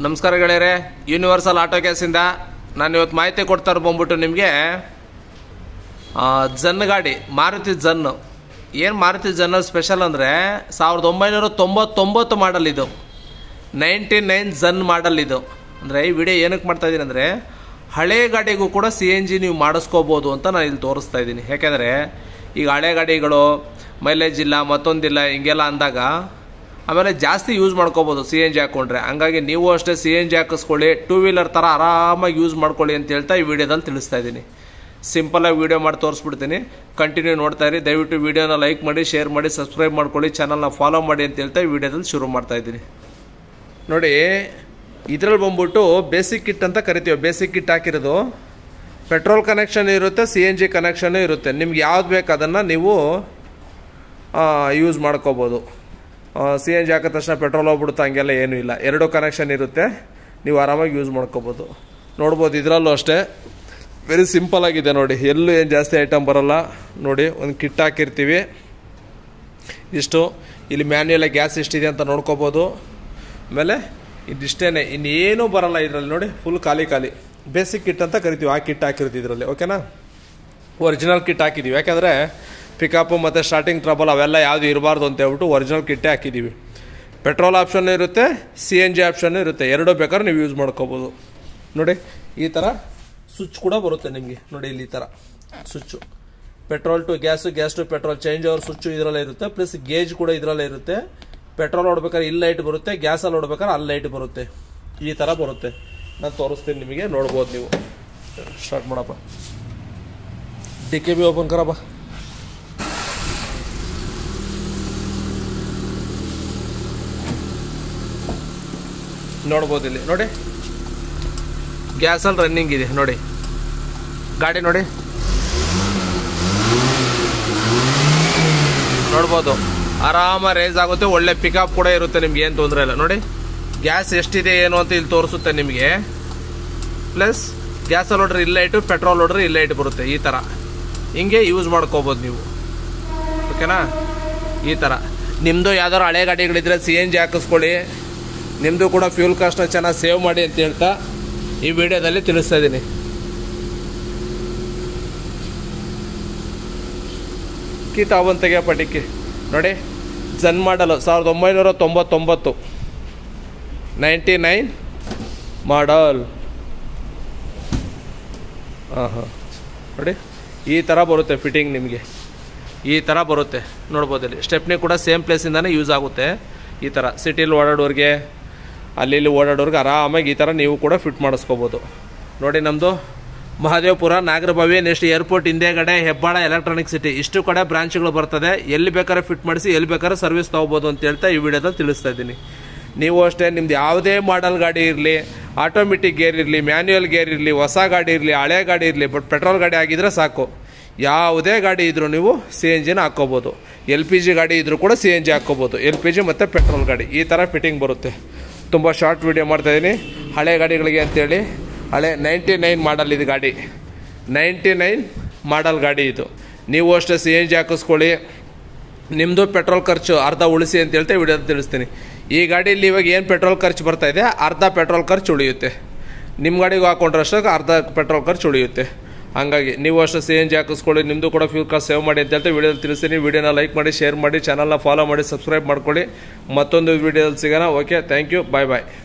ನಮಸ್ಕಾರ ಗೆಳೆಯರೆ, universal auto ಗ್ಯಾಸಿಂದ ನಾನು ಇವತ್ತು ಮಾಹಿತಿ ಕೊಡ್ತಾ ಬಂದ್ಬಿಟ್ಟು ನಿಮಗೆ ಜನ್ ಗಾಡಿ ಮಾರುತಿ ಜನ್ನು. ಏನು ಮಾರುತಿ ಜನ್ನು ಸ್ಪೆಷಲ್ ಅಂದರೆ 1999 ಮಾಡಲ್ ಇದು, 99 ಜನ್ ಮಾಡಲ್ ಇದು. ಅಂದರೆ ಈ ವಿಡಿಯೋ ಏನಕ್ಕೆ ಮಾಡ್ತಾಯಿದ್ದೀನಿ ಅಂದರೆ ಹಳೆ ಗಾಡಿಗೂ ಕೂಡ CNG ನೀವು ಮಾಡಿಸ್ಕೋಬೋದು ಅಂತ ನಾನು ಇಲ್ಲಿ ತೋರಿಸ್ತಾ ಇದ್ದೀನಿ. ಯಾಕೆಂದರೆ ಈಗ ಹಳೆ ಗಾಡಿಗಳು ಮೈಲೇಜ್ ಇಲ್ಲ ಮತ್ತೊಂದಿಲ್ಲ ಹಿಂಗೆಲ್ಲ ಅಂದಾಗ ಆಮೇಲೆ ಜಾಸ್ತಿ ಯೂಸ್ ಮಾಡ್ಕೋಬೋದು CNG ಹಾಕ್ಕೊಂಡ್ರೆ. ಹಂಗಾಗಿ ನೀವು ಅಷ್ಟೇ CNG ಹಾಕಿಸ್ಕೊಳ್ಳಿ, 2 ವೀಲರ್ ಥರ ಆರಾಮಾಗಿ ಯೂಸ್ ಮಾಡ್ಕೊಳ್ಳಿ ಅಂತ ಹೇಳ್ತಾ ಈ ವಿಡಿಯೋದಲ್ಲಿ ತಿಳಿಸ್ತಾ ಇದ್ದೀನಿ. ಸಿಂಪಲಾಗಿ ವಿಡಿಯೋ ಮಾಡಿ ತೋರಿಸ್ಬಿಡ್ತೀನಿ, ಕಂಟಿನ್ಯೂ ನೋಡ್ತಾ ಇರಿ. ದಯವಿಟ್ಟು ವಿಡಿಯೋನ ಲೈಕ್ ಮಾಡಿ, ಶೇರ್ ಮಾಡಿ, ಸಬ್ಸ್ಕ್ರೈಬ್ ಮಾಡ್ಕೊಳ್ಳಿ, ಚಾನಲ್ನ ಫಾಲೋ ಮಾಡಿ ಅಂತ ಹೇಳ್ತಾ ಈ ವಿಡಿಯೋದಲ್ಲಿ ಶುರು ಮಾಡ್ತಾ ಇದ್ದೀನಿ. ನೋಡಿ, ಇದರಲ್ಲಿ ಬಂದ್ಬಿಟ್ಟು ಬೇಸಿಕ್ ಕಿಟ್ ಅಂತ ಕರಿತೀವಿ. ಬೇಸಿಕ್ ಕಿಟ್ ಹಾಕಿರೋದು ಪೆಟ್ರೋಲ್ ಕನೆಕ್ಷನ್ ಇರುತ್ತೆ, CNG ಕನೆಕ್ಷನ್ ಇರುತ್ತೆ. ನಿಮ್ಗೆ ಯಾವ್ದು ಬೇಕು ಅದನ್ನು ನೀವು ಯೂಸ್ ಮಾಡ್ಕೋಬೋದು. CNG ಹಾಕಿದ ತಕ್ಷಣ ಪೆಟ್ರೋಲ್ ಹೋಗ್ಬಿಡುತ್ತೆ ಹಂಗೆಲ್ಲ ಏನೂ ಇಲ್ಲ, 2 ಕನೆಕ್ಷನ್ ಇರುತ್ತೆ, ನೀವು ಆರಾಮಾಗಿ ಯೂಸ್ ಮಾಡ್ಕೋಬೋದು. ನೋಡ್ಬೋದು ಇದರಲ್ಲೂ ಅಷ್ಟೇ ವೆರಿ ಸಿಂಪಲ್ ಆಗಿದೆ. ನೋಡಿ, ಎಲ್ಲೂ ಏನು ಜಾಸ್ತಿ ಐಟಮ್ ಬರೋಲ್ಲ. ನೋಡಿ, ಒಂದು ಕಿಟ್ ಹಾಕಿರ್ತೀವಿ ಇಷ್ಟು. ಇಲ್ಲಿ ಮ್ಯಾನ್ಯುಯಲ್ ಗ್ಯಾಸ್ ಎಷ್ಟಿದೆ ಅಂತ ನೋಡ್ಕೋಬೋದು. ಆಮೇಲೆ ಇದಿಷ್ಟೇ, ಇನ್ನೇನೂ ಬರೋಲ್ಲ ಇದರಲ್ಲಿ. ನೋಡಿ, ಫುಲ್ ಖಾಲಿ ಬೇಸಿಕ್ ಕಿಟ್ ಅಂತ ಕರಿತೀವಿ. ಆ ಕಿಟ್ ಹಾಕಿರ್ತೀವಿ ಇದರಲ್ಲಿ, ಓಕೆನಾ. ಒರಿಜಿನಲ್ ಕಿಟ್ ಹಾಕಿದ್ದೀವಿ, ಯಾಕೆಂದರೆ ಪಿಕಪ್ಪು ಮತ್ತು ಸ್ಟಾರ್ಟಿಂಗ್ ಟ್ರಬಲ್ ಅವೆಲ್ಲ ಯಾವುದು ಇರಬಾರ್ದು ಅಂತ ಹೇಳ್ಬಿಟ್ಟು ಒರಿಜಿನಲ್ ಕಿಟ್ಟೇ ಹಾಕಿದ್ದೀವಿ. ಪೆಟ್ರೋಲ್ ಆಪ್ಷನ್ ಇರುತ್ತೆ, CNG ಆಪ್ಷನ್ ಇರುತ್ತೆ, 2 ಬೇಕಾದ್ರೆ ನೀವು ಯೂಸ್ ಮಾಡ್ಕೋಬೋದು. ನೋಡಿ, ಈ ಥರ ಸ್ವಿಚ್ ಕೂಡ ಬರುತ್ತೆ ನಿಮಗೆ. ನೋಡಿ, ಇಲ್ಲಿ ಈ ಥರ switch, petrol to gas, gas to petrol change over switch ಇದರಲ್ಲೇ ಇರುತ್ತೆ. ಪ್ಲಸ್ ಗೇಜ್ ಕೂಡ ಇದರಲ್ಲೇ ಇರುತ್ತೆ. ಪೆಟ್ರೋಲ್ ಹೊಡ್ಬೇಕಾದ್ರೆ ಇಲ್ಲಿ ಲೈಟ್ ಬರುತ್ತೆ, ಗ್ಯಾಸಲ್ಲಿ ಹೊಡ್ಬೇಕಾದ್ರೆ ಅಲ್ಲಿ ಲೈಟ್ ಬರುತ್ತೆ. ಈ ಥರ ಬರುತ್ತೆ. ನಾನು ತೋರಿಸ್ತೀನಿ ನಿಮಗೆ, ನೋಡ್ಬೋದು ನೀವು. ಸ್ಟಾರ್ಟ್ ಮಾಡಪ್ಪ, DKB ಓಪನ್ ಕರಪ್ಪ. ನೋಡ್ಬೋದು ಇಲ್ಲಿ. ನೋಡಿ, ಗ್ಯಾಸಲ್ಲಿ ರನ್ನಿಂಗ್ ಇದೆ. ನೋಡಿ ಗಾಡಿ, ನೋಡಿ ನೋಡ್ಬೋದು ಆರಾಮ ರೇಸ್ ಆಗುತ್ತೆ. ಒಳ್ಳೆ ಪಿಕಪ್ ಕೂಡ ಇರುತ್ತೆ, ನಿಮ್ಗೆ ಏನು ತೊಂದರೆ ಇಲ್ಲ. ನೋಡಿ, ಗ್ಯಾಸ್ ಎಷ್ಟಿದೆ ಏನು ಅಂತ ಇಲ್ಲಿ ತೋರಿಸುತ್ತೆ ನಿಮಗೆ. ಪ್ಲಸ್ ಗ್ಯಾಸಲ್ಲಿ ಹೊಡ್ರೆ ಇಲ್ಲ ಲೈಟು, ಪೆಟ್ರೋಲ್ ಹೊಡ್ರೆ ಇಲ್ಲ ಲೈಟ್ ಬರುತ್ತೆ. ಈ ಥರ ಹಿಂಗೆ ಯೂಸ್ ಮಾಡ್ಕೋಬೋದು ನೀವು, ಓಕೆನಾ. ಈ ಥರ ನಿಮ್ಮದು ಯಾವ್ದಾದ್ರು ಹಳೆ ಗಾಡಿಗಳಿದ್ರೆ CNG ಹಾಕಿಸ್ಕೊಳ್ಳಿ. ನಿಮ್ಮದು ಕೂಡ ಫ್ಯೂಲ್ ಕಾಸ್ಟ್ನ ಚೆನ್ನಾಗಿ ಸೇವ್ ಮಾಡಿ ಅಂತ ಹೇಳ್ತಾ ಈ ವಿಡಿಯೋದಲ್ಲಿ ತಿಳಿಸ್ತಾ ಇದ್ದೀನಿ. ಕಿಟ್ ಅವನ್ ತೆಗೆಯಪ್ಪ ಟಿಕ್ಕಿ. ನೋಡಿ, ಜನ್ ಮಾಡಲು 1999, 99 ಮಾಡಲ್. ನೋಡಿ, ಈ ಥರ ಬರುತ್ತೆ ಫಿಟ್ಟಿಂಗ್ ನಿಮಗೆ. ಈ ಥರ ಬರುತ್ತೆ, ನೋಡ್ಬೋದು. ಇಲ್ಲಿ ಸ್ಟೆಪ್ನಿ ಕೂಡ ಸೇಮ್ ಪ್ಲೇಸಿಂದಾನೇ ಯೂಸ್ ಆಗುತ್ತೆ. ಈ ಥರ ಸಿಟಿಲಿ ಓಡಾಡೋರಿಗೆ, ಅಲ್ಲಿ ಓಡಾಡೋರಿಗೆ ಆರಾಮಾಗಿ ಈ ಥರ ನೀವು ಕೂಡ ಫಿಟ್ ಮಾಡಿಸ್ಕೋಬೋದು. ನೋಡಿ, ನಮ್ಮದು ಮಹದೇವಪುರ, ನಾಗರಬಾವಿ, ನೆಕ್ಸ್ಟ್ ಏರ್ಪೋರ್ಟ್ ಹಿಂದೆಗಡೆ ಹೆಬ್ಬಾಳ ಎಲೆಕ್ಟ್ರಾನಿಕ್ ಸಿಟಿ, ಇಷ್ಟು ಕಡೆ ಬ್ರಾಂಚ್ಗಳು ಬರ್ತದೆ. ಎಲ್ಲಿ ಬೇಕಾದ್ರೆ ಫಿಟ್ ಮಾಡಿಸಿ, ಎಲ್ಲಿ ಬೇಕಾದ್ರೆ ಸರ್ವಿಸ್ ತೊಗೋಬೋದು ಅಂತ ಹೇಳ್ತಾ ಈ ವಿಡಿಯೋದಲ್ಲಿ ತಿಳಿಸ್ತಾ ಇದ್ದೀನಿ. ನೀವು ಅಷ್ಟೇ, ನಿಮ್ದು ಯಾವುದೇ ಮಾಡಲ್ ಗಾಡಿ ಇರಲಿ, ಆಟೋಮೆಟಿಕ್ ಗೇರ್ ಇರಲಿ, ಮ್ಯಾನ್ಯುಯಲ್ ಗೇರ್ ಇರಲಿ, ಹೊಸ ಗಾಡಿ ಇರಲಿ, ಹಳೆ ಗಾಡಿ ಇರಲಿ, ಬಟ್ ಪೆಟ್ರೋಲ್ ಗಾಡಿ ಆಗಿದ್ರೆ ಸಾಕು. ಯಾವುದೇ ಗಾಡಿ ಇದ್ರೂ ನೀವು CNGನ ಹಾಕ್ಕೋಬೋದು. LPG ಗಾಡಿ ಇದ್ರೂ ಕೂಡ CNG ಹಾಕ್ಕೋಬೋದು. LPG ಮತ್ತು ಪೆಟ್ರೋಲ್ ಗಾಡಿ ಈ ಥರ ಫಿಟ್ಟಿಂಗ್ ಬರುತ್ತೆ. ತುಂಬ ಶಾರ್ಟ್ ವಿಡಿಯೋ ಮಾಡ್ತಾಯಿದ್ದೀನಿ ಹಳೆ ಗಾಡಿಗಳಿಗೆ ಅಂತೇಳಿ. ಹಳೆ 99 ಮಾಡಲ್ ಇದು ಗಾಡಿ, 99 ಮಾಡಲ್ ಗಾಡಿ ಇದು. ನೀವು ಅಷ್ಟೇ CNG ಹಾಕಿಸ್ಕೊಳ್ಳಿ, ನಿಮ್ಮದು ಪೆಟ್ರೋಲ್ ಖರ್ಚು ಅರ್ಧ ಉಳಿಸಿ ಅಂತ ಹೇಳ್ತಾ ವಿಡಿಯೋದ ತಿಳಿಸ್ತೀನಿ. ಈ ಗಾಡೀಲಿ ಇವಾಗ ಏನು ಪೆಟ್ರೋಲ್ ಖರ್ಚು ಬರ್ತಾಯಿದೆ, ಅರ್ಧ ಪೆಟ್ರೋಲ್ ಖರ್ಚು ಉಳಿಯುತ್ತೆ. ನಿಮ್ಮ ಗಾಡಿಗೂ ಹಾಕೊಂಡ್ರೆ ಅಷ್ಟೇ ಅರ್ಧ ಪೆಟ್ರೋಲ್ ಖರ್ಚು ಉಳಿಯುತ್ತೆ. ಹಾಗಾಗಿ ನೀವು ಅಷ್ಟು CNG ಹಾಕಿಸ್ಕೊಳ್ಳಿ, ನಿಮ್ಮದು ಕೂಡ ಫ್ಯೂಲ್ ಕಾಸ್ಟ್ ಸೇವ್ ಮಾಡಿ ಅಂತ ಹೇಳ್ತಾ ವಿಡಿಯೋದಲ್ಲಿ ತಿಳಿಸ್ತೀನಿ. ವಿಡಿಯೋನ ಲೈಕ್ ಮಾಡಿ, ಶೇರ್ ಮಾಡಿ, ಚಾನಲ್ನ ಫಾಲೋ ಮಾಡಿ, ಸಬ್ಸ್ಕ್ರೈಬ್ ಮಾಡ್ಕೊಳ್ಳಿ. ಮತ್ತೊಂದು ವಿಡಿಯೋದಲ್ಲಿ ಸಿಗೋಣ. Okay, thank you, bye.